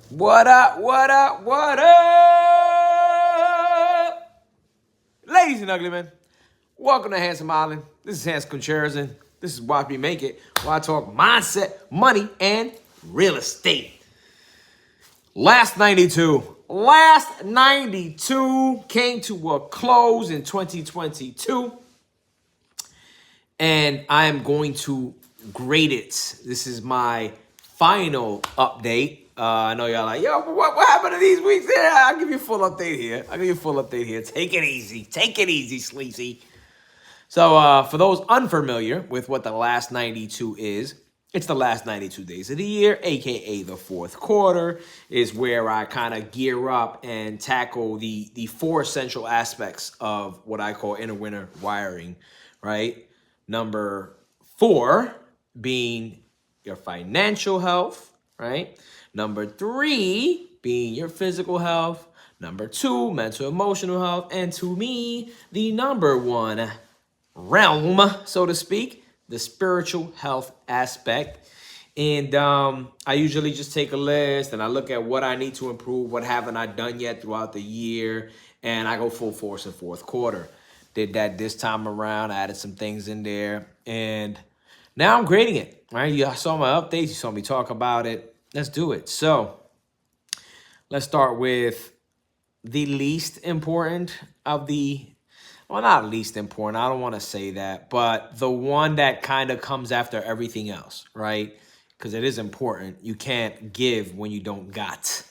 What up, what up, what up? Ladies and ugly welcome to Handsome Island. This is Hans Contreras, and this is Watch Me Make It, where I talk mindset, money, and real estate. Last 92 came to a close in 2022, and I am going to grade it. This is my final update. I know y'all like, yo, what happened to these weeks? Yeah, I'll give you a full update here. Take it easy. Take it easy, Sleazy. So for those unfamiliar with what the last 92 is, it's the last 92 days of the year, aka the fourth quarter, is where I kind of gear up and tackle the four essential aspects of what I call inner winter wiring, right? Number four being your financial health, right? Number three being your physical health. Number two, mental emotional health. And to me, the number one realm, so to speak, the spiritual health aspect. And I usually just take a list and I look at what I need to improve, what haven't I done yet throughout the year, and I go full force in fourth quarter. Did that this time around, I added some things in there, and now I'm grading it, right? You saw my updates, you saw me talk about it. Let's do it. So let's start with the least important of the, well, not least important, I don't want to say that, but the one that kind of comes after everything else, right? Because it is important. You can't give when you don't got,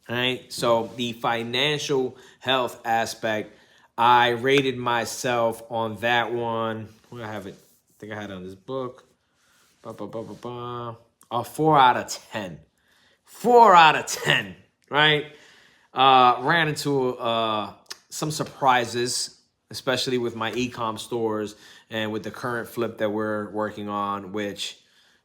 right? So the financial health aspect, I rated myself on that one. Where I have it? I think I had it on this book. A 4 out of 10. 4 out of 10, right? Ran into some surprises, especially with my e-com stores and with the current flip that we're working on, which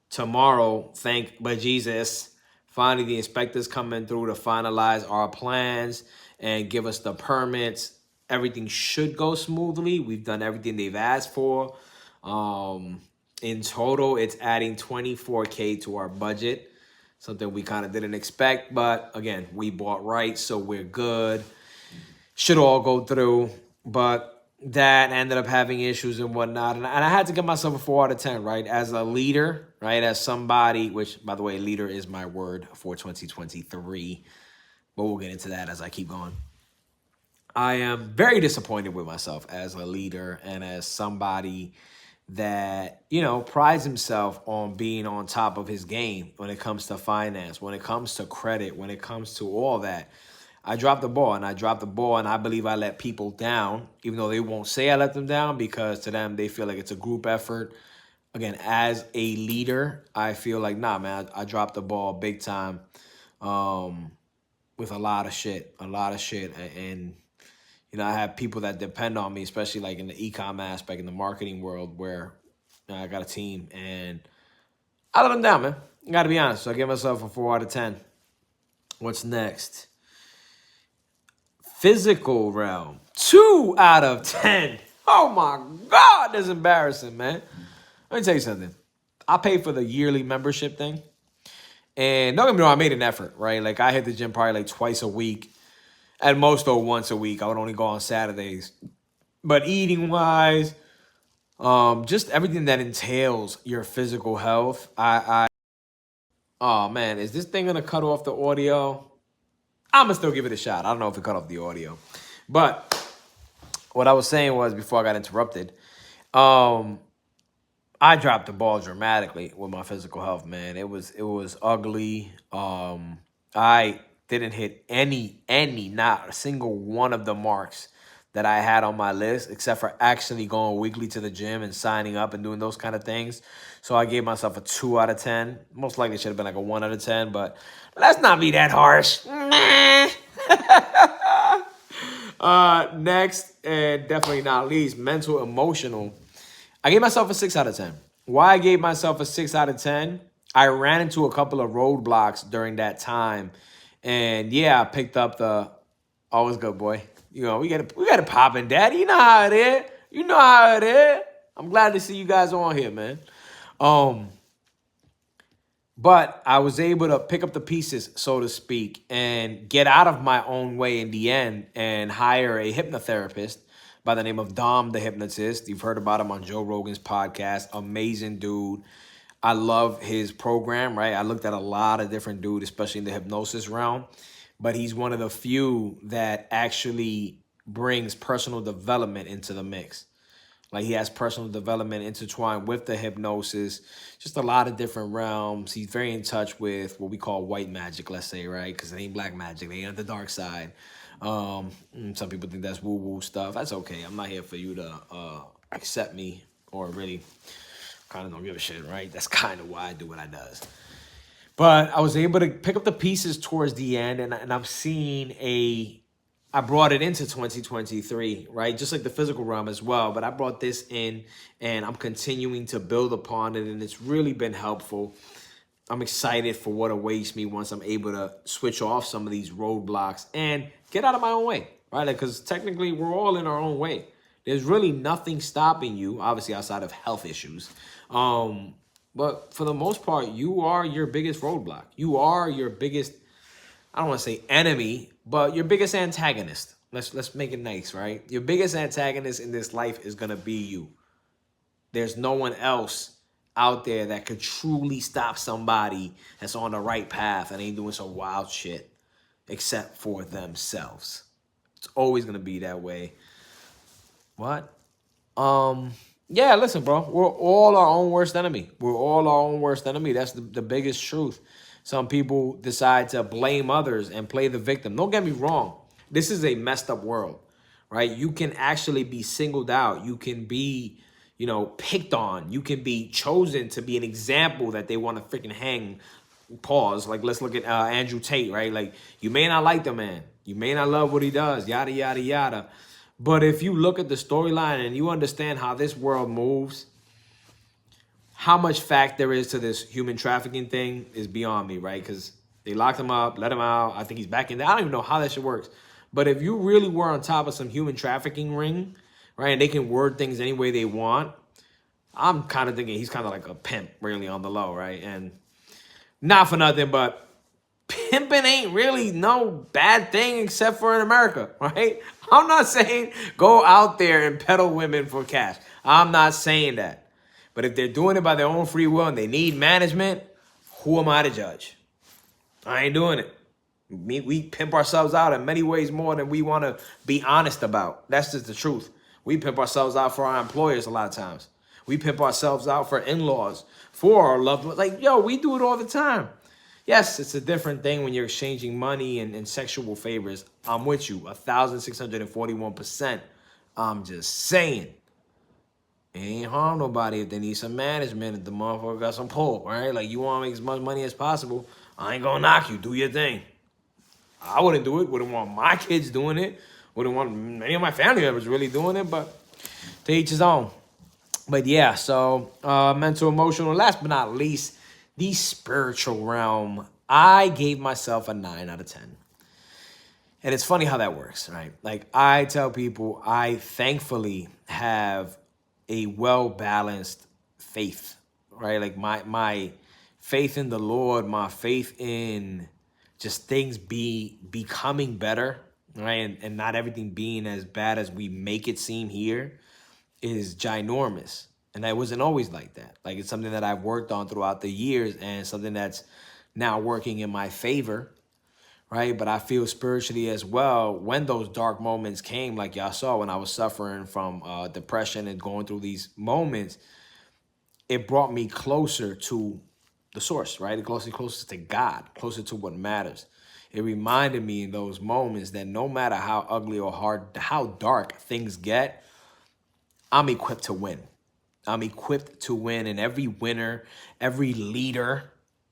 tomorrow, thank bejesus, finally the inspectors coming through to finalize our plans and give us the permits. Everything should go smoothly. We've done everything they've asked for. In total, it's adding $24K to our budget. Something we kind of didn't expect, but again, we bought right, so we're good. Should all go through, but that ended up having issues and whatnot. And I had to give myself a 4 out of 10, right? As a leader, right? As somebody, which, by the way, leader is my word for 2023, but we'll get into that as I keep going. I am very disappointed with myself as a leader and as somebody that, you know, prides himself on being on top of his game when it comes to finance, when it comes to credit, when it comes to all that. I dropped the ball, and I believe I let people down, even though they won't say I let them down, because to them, they feel like it's a group effort. Again, as a leader, I feel like, nah, man, I dropped the ball big time with a lot of shit. And you know, I have people that depend on me, especially like in the e-com aspect, in the marketing world, where I got a team, and I let them down, man. I got to be honest. So I give myself a 4 out of 10. What's next? Physical realm, 2 out of 10. Oh my God, that's embarrassing, man. Let me tell you something. I paid for the yearly membership thing, and don't get me wrong, I made an effort, right? Like I hit the gym probably like twice a week. At most, though, once a week. I would only go on Saturdays. But eating wise, just everything that entails your physical health. Oh man, is this thing gonna cut off the audio? I'm gonna still give it a shot. I don't know if it cut off the audio, but what I was saying was before I got interrupted, I dropped the ball dramatically with my physical health, man. It was ugly. I didn't hit not a single one of the marks that I had on my list, except for actually going weekly to the gym and signing up and doing those kind of things. So I gave myself a 2 out of 10. Most likely should have been like a 1 out of 10, but let's not be that harsh. Next, and definitely not least, mental, emotional. I gave myself a 6 out of 10. Why I gave myself a 6 out of 10? I ran into a couple of roadblocks during that time. And yeah, I picked up the always good boy. You know, we got it popping, daddy. You know how it is. You know how it is. I'm glad to see you guys on here, man. But I was able to pick up the pieces, so to speak, and get out of my own way in the end and hire a hypnotherapist by the name of Dom the Hypnotist. You've heard about him on Joe Rogan's podcast. Amazing dude. I love his program, right? I looked at a lot of different dudes, especially in the hypnosis realm, but he's one of the few that actually brings personal development into the mix. Like he has personal development intertwined with the hypnosis, just a lot of different realms. He's very in touch with what we call white magic, let's say, right? Because it ain't black magic. They ain't on the dark side. Some people think that's woo-woo stuff. That's okay. I'm not here for you to accept me or really kind of don't give a shit, right? That's kind of why I do what I does. But I was able to pick up the pieces towards the end, and I'm seeing I brought it into 2023, right? Just like the physical realm as well. But I brought this in and I'm continuing to build upon it. And it's really been helpful. I'm excited for what awaits me once I'm able to switch off some of these roadblocks and get out of my own way, right? Because technically we're all in our own way. There's really nothing stopping you, obviously outside of health issues. But for the most part, you are your biggest roadblock. You are your biggest, I don't want to say enemy, but your biggest antagonist. Let's make it nice, right? Your biggest antagonist in this life is gonna be you. There's no one else out there that could truly stop somebody that's on the right path and ain't doing some wild shit except for themselves. It's always gonna be that way. What? Yeah, listen, bro. We're all our own worst enemy. We're all our own worst enemy. That's the biggest truth. Some people decide to blame others and play the victim. Don't get me wrong. This is a messed up world, right? You can actually be singled out. You can be, picked on. You can be chosen to be an example that they want to freaking hang. Pause. Like, let's look at Andrew Tate, right? Like, you may not like the man. You may not love what he does, yada, yada, yada. But if you look at the storyline and you understand how this world moves, how much fact there is to this human trafficking thing is beyond me, right? Because they locked him up, let him out. I think he's back in there. I don't even know how that shit works. But if you really were on top of some human trafficking ring, right, and they can word things any way they want, I'm kind of thinking he's kind of like a pimp, really, on the low, right? And not for nothing, but pimping ain't really no bad thing except for in America, right? I'm not saying go out there and peddle women for cash. I'm not saying that. But if they're doing it by their own free will and they need management, who am I to judge? I ain't doing it. We pimp ourselves out in many ways more than we want to be honest about. That's just the truth. We pimp ourselves out for our employers a lot of times. We pimp ourselves out for in-laws, for our loved ones. Like, yo, we do it all the time. Yes, it's a different thing when you're exchanging money and sexual favors. I'm with you, 1,641%. I'm just saying. It ain't harm nobody if they need some management, if the motherfucker got some pull, right? Like, you want to make as much money as possible. I ain't gonna knock you. Do your thing. I wouldn't do it. Wouldn't want my kids doing it. Wouldn't want any of my family members really doing it, but to each his own. But yeah, so mental, emotional. Last but not least, the spiritual realm. I gave myself a 9 out of 10. And it's funny how that works, right? Like, I tell people I thankfully have a well-balanced faith, right? Like my faith in the Lord, my faith in just things becoming better, right? And not everything being as bad as we make it seem here is ginormous. And I wasn't always like that. Like, it's something that I've worked on throughout the years and something that's now working in my favor, right? But I feel spiritually as well, when those dark moments came, like y'all saw when I was suffering from depression and going through these moments, it brought me closer to the source, right? It closer to God, closer to what matters. It reminded me in those moments that no matter how ugly or hard, how dark things get, I'm equipped to win. I'm equipped to win, and every winner, every leader,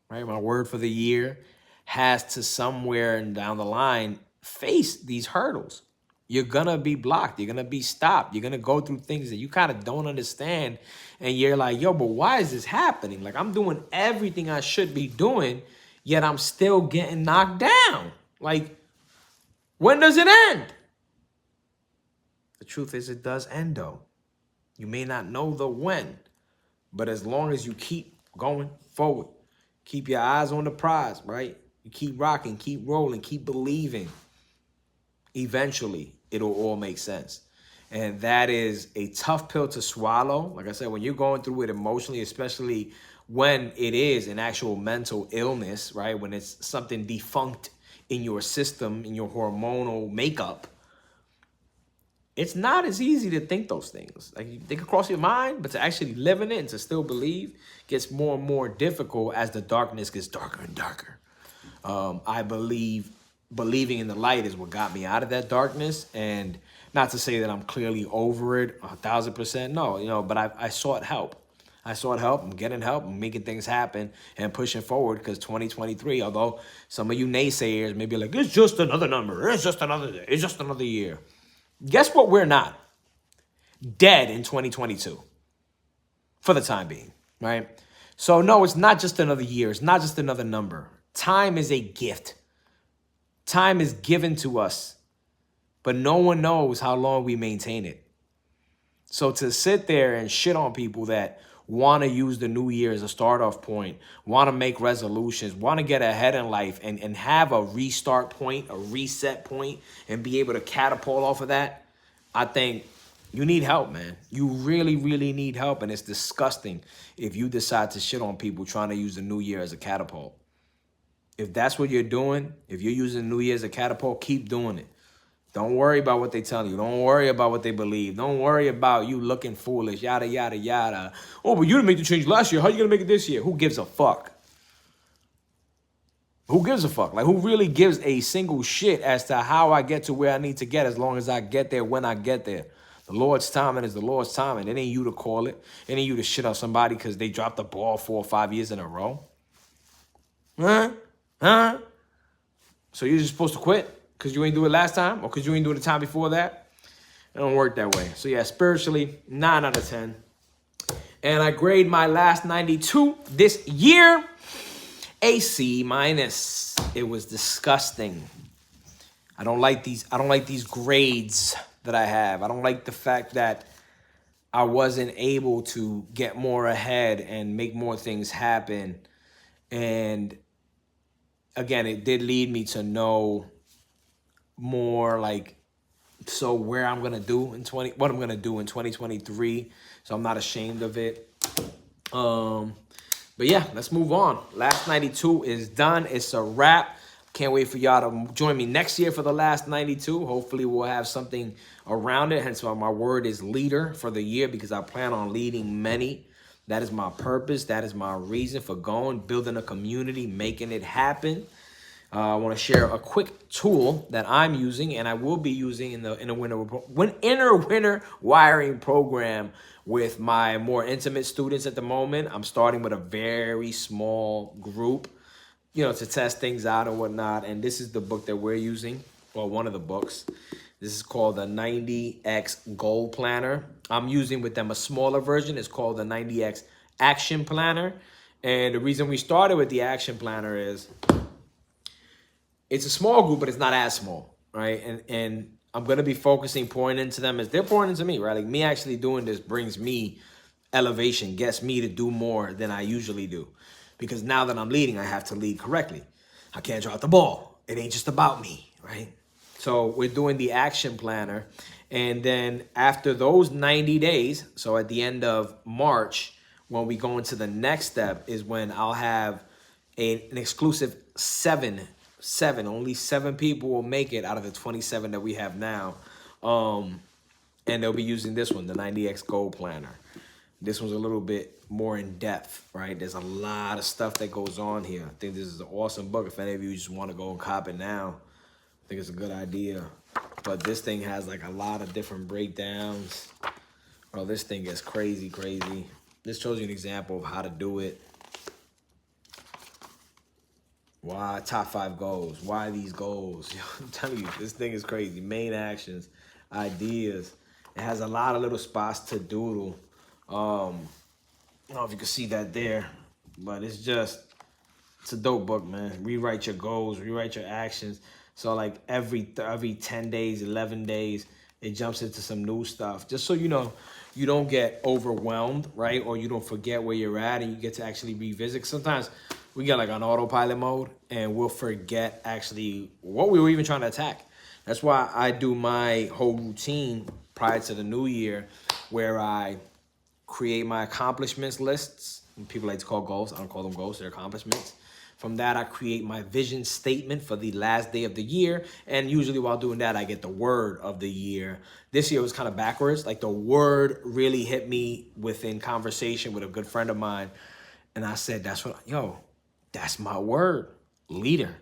right, my word for the year, has to somewhere down the line face these hurdles. You're going to be blocked. You're going to be stopped. You're going to go through things that you kind of don't understand, and you're like, yo, but why is this happening? Like, I'm doing everything I should be doing, yet I'm still getting knocked down. Like, when does it end? The truth is, it does end, though. You may not know the when, but as long as you keep going forward, Keep your eyes on the prize, right? You keep rocking, keep rolling, keep believing. Eventually, it'll all make sense. And that is a tough pill to swallow. Like I said, when you're going through it emotionally, especially when it is an actual mental illness, right? When it's something defunct in your system, in your hormonal makeup, it's not as easy to think those things. Like, they can cross your mind, but to actually live in it and to still believe gets more and more difficult as the darkness gets darker and darker. I believe believing in the light is what got me out of that darkness. And not to say that I'm clearly over it 1,000%. No, but I sought help. I sought help. I'm getting help. I'm making things happen and pushing forward, because 2023, although some of you naysayers may be like, it's just another number. It's just another day. It's just another year. Guess what? We're not dead in 2022 for the time being, right? So no, it's not just another year. It's not just another number. Time is a gift. Time is given to us, but no one knows how long we maintain it. So to sit there and shit on people that want to use the new year as a start-off point, want to make resolutions, want to get ahead in life and have a restart point, a reset point, and be able to catapult off of that, I think you need help, man. You really, really need help, and it's disgusting if you decide to shit on people trying to use the new year as a catapult. If that's what you're doing, if you're using New Year as a catapult, keep doing it. Don't worry about what they tell you. Don't worry about what they believe. Don't worry about you looking foolish, yada, yada, yada. Oh, but you didn't make the change last year. How are you going to make it this year? Who gives a fuck? Who gives a fuck? Like, who really gives a single shit as to how I get to where I need to get, as long as I get there when I get there? The Lord's timing is the Lord's timing. It ain't you to call it. It ain't you to shit on somebody because they dropped the ball 4 or 5 years in a row. Huh? So you're just supposed to quit because you ain't do it last time, or because you ain't do it the time before that? It don't work that way. So yeah, spiritually, 9 out of 10. And I grade my last 92 this year a C minus. It was disgusting. I don't like these grades that I have. I don't like the fact that I wasn't able to get more ahead and make more things happen. And again, it did lead me to know more, like, so where I'm gonna do in what I'm gonna do in 2023. So I'm not ashamed of it. But yeah, let's move on. Last 92 is done. It's a wrap. Can't wait for y'all to join me next year for the last 92. Hopefully we'll have something around it. Hence why my word is leader for the year, because I plan on leading many. That is my purpose. That is my reason for going, building a community, making it happen. I want to share a quick tool that I'm using, and I will be using in the inner winter wiring program with my more intimate students at the moment. I'm starting with a very small group, to test things out and whatnot. And this is the book that we're using, or one of the books. This is called the 90X Goal Planner. I'm using with them a smaller version. It's called the 90X Action Planner. And the reason we started with the Action Planner is it's a small group, but it's not as small, right? And I'm going to be pouring into them as they're pouring into me, right? Like, me actually doing this brings me elevation, gets me to do more than I usually do. Because now that I'm leading, I have to lead correctly. I can't drop the ball. It ain't just about me, right? So we're doing the Action Planner. And then after those 90 days, so at the end of March, when we go into the next step, is when I'll have an exclusive seven. Only 7 people will make it out of the 27 that we have now. And they'll be using this one, the 90X Goal Planner. This one's a little bit more in depth, right? There's a lot of stuff that goes on here. I think this is an awesome book. If any of you just want to go and cop it now, I think it's a good idea. But this thing has like a lot of different breakdowns. Bro, this thing is crazy. This shows you an example of how to do it. Why top 5 goals? Why these goals? I'm telling you, this thing is crazy. Main actions, ideas. It has a lot of little spots to doodle. I don't know if you can see that there, but it's a dope book, man. Rewrite your goals, rewrite your actions. So like every 10 days, 11 days, it jumps into some new stuff. Just so you know, you don't get overwhelmed, right? Or you don't forget where you're at and you get to actually revisit. Sometimes we get like on autopilot mode and we'll forget actually what we were even trying to attack. That's why I do my whole routine prior to the new year where I create my accomplishments lists. People like to call goals. I don't call them goals, they're accomplishments. From that, I create my vision statement for the last day of the year. And usually while doing that, I get the word of the year. This year was kind of backwards. Like the word really hit me within conversation with a good friend of mine. And I said, that's my word. Leader.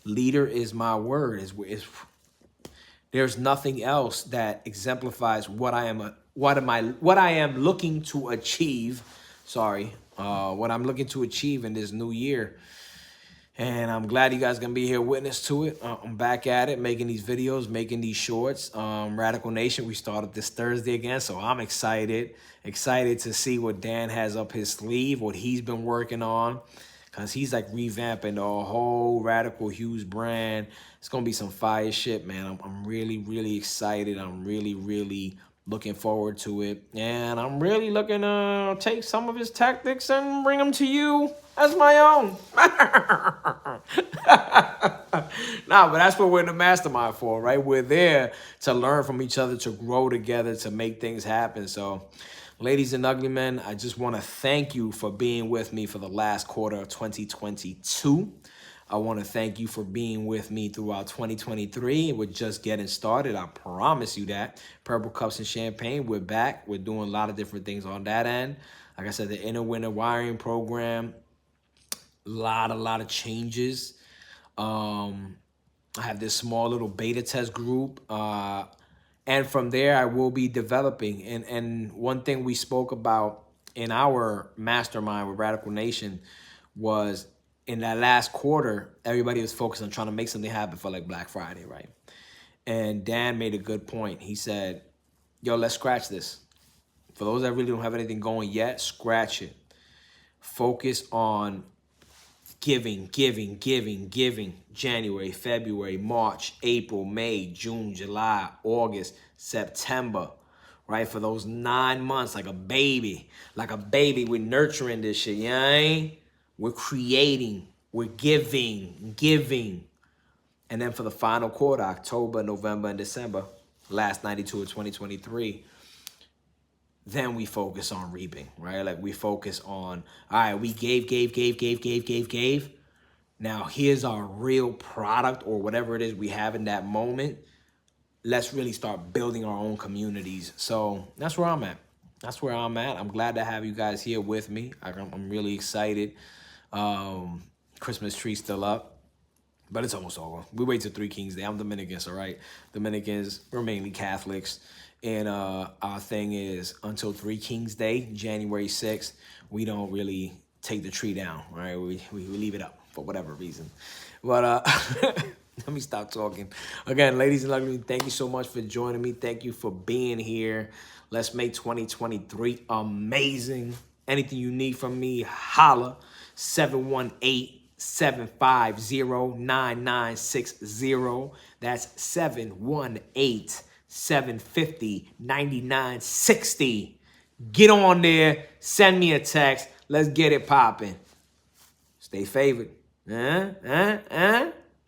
Leader is my word. There's nothing else that exemplifies what I am looking to achieve. What I'm looking to achieve in this new year. And I'm glad you guys gonna be here witness to it. I'm back at it, making these videos, making these shorts. Radical Nation, we started this Thursday again, so I'm excited. Excited to see what Dan has up his sleeve, what he's been working on. Because he's like revamping the whole Radical Hues brand. It's going to be some fire shit, man. I'm really, really excited. I'm really, really looking forward to it. And I'm really looking to take some of his tactics and bring them to you as my own. Nah, but that's what we're in the mastermind for, right? We're there to learn from each other, to grow together, to make things happen. So, ladies and ugly men, I just want to thank you for being with me for the last quarter of 2022. I want to thank you for being with me throughout 2023. We're just getting started. I promise you that. Purple Cups and Champagne, we're back. We're doing a lot of different things on that end. Like I said, the Inner Winter Wiring Program, a lot of changes. I have this small little beta test group. And from there, I will be developing. And one thing we spoke about in our mastermind with Radical Nation was in that last quarter, everybody was focused on trying to make something happen for like Black Friday, right? And Dan made a good point. He said, yo, let's scratch this. For those that really don't have anything going yet, scratch it. Focus on giving. January, February, March, April, May, June, July, August, September, right? For those 9 months, like a baby, we're nurturing this shit, you know what I mean? We're creating, we're giving. And then for the final quarter, October, November, and December, last 92 of 2023, then we focus on reaping, right? Like we focus on, all right, we gave. Now here's our real product or whatever it is we have in that moment. Let's really start building our own communities. So that's where I'm at. I'm glad to have you guys here with me. I'm really excited. Christmas tree still up, but it's almost over. We wait till 3 Kings Day. I'm Dominican, all right? Dominicans, we're mainly Catholics. And our thing is until 3 Kings Day, January 6th, we don't really take the tree down, right? We leave it up for whatever reason. But let me stop talking. Again, ladies and gentlemen, thank you so much for joining me. Thank you for being here. Let's make 2023 amazing. Anything you need from me, holla. 718-750-9960. That's 718-750-9960. Get on there. Send me a text. Let's get it popping. Stay favored.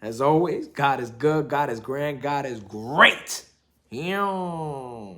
As always, God is good. God is grand. God is great. Yeah.